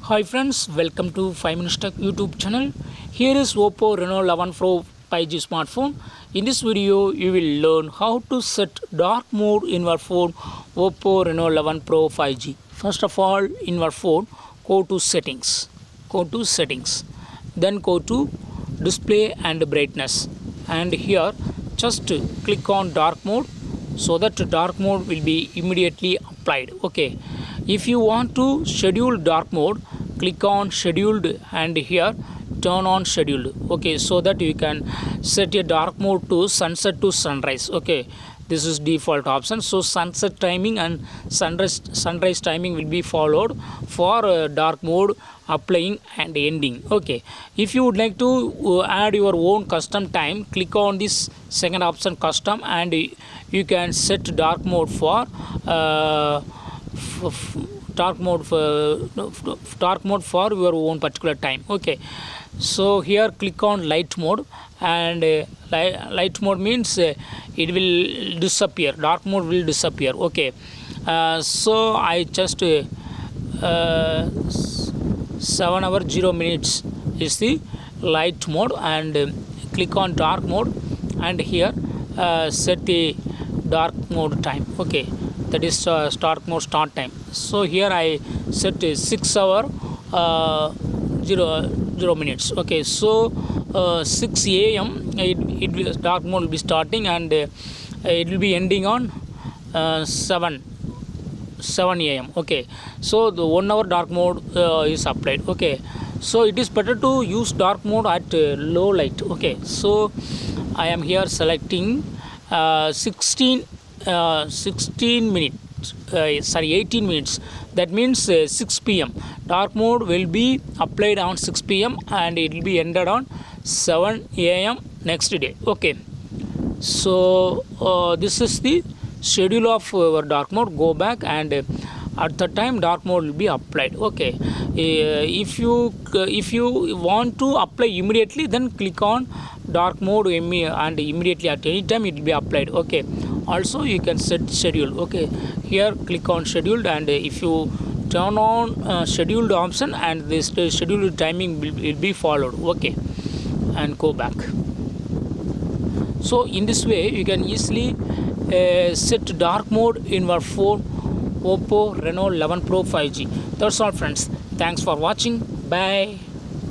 Hi friends, welcome to 5 Minutes Tech YouTube channel. Here is Oppo Reno 11 Pro 5G smartphone. In this video, you will learn how to set dark mode in your phone Oppo Reno 11 Pro 5G. First of all, in your phone, go to settings. Then go to display and brightness. And here, just click on dark mode so that dark mode will be immediately applied. Okay. If you want to schedule dark mode, click on scheduled and here turn on scheduled. Okay, so that you can set a dark mode to sunset to sunrise. Okay, this is default option. So sunset timing and sunrise timing will be followed for dark mode applying and ending. Okay, if you would like to add your own custom time, click on this second option, custom, and you can set dark mode for dark mode for your own particular time. Okay, so here click on light mode, and light mode means it will disappear, dark mode will disappear. Okay, so I just 7 hours 0 minutes is the light mode, and click on dark mode, and here set the dark mode time. Okay, that is dark mode start time. So here I set 6 hours 0 minutes. Okay, so 6 a.m. it will, dark mode will be starting, and it will be ending on 7 a.m. Okay, so the 1 hour dark mode is applied. Okay, so it is better to use dark mode at low light. Okay, so I am here selecting 16 minutes, 18 minutes. That means 6 p.m. Dark mode will be applied on 6 p.m. and it will be ended on 7 a.m. next day. Okay, so this is the schedule of our dark mode. Go back, and at the time dark mode will be applied. Okay, if you want to apply immediately, then click on dark mode and immediately at any time it will be applied. Okay, also you can set schedule. Okay, here click on scheduled, and if you turn on scheduled option, and this scheduled timing will be followed. Okay, and go back. So in this way you can easily set dark mode in your phone Oppo Reno 11 Pro 5G. That's all friends. Thanks for watching. Bye.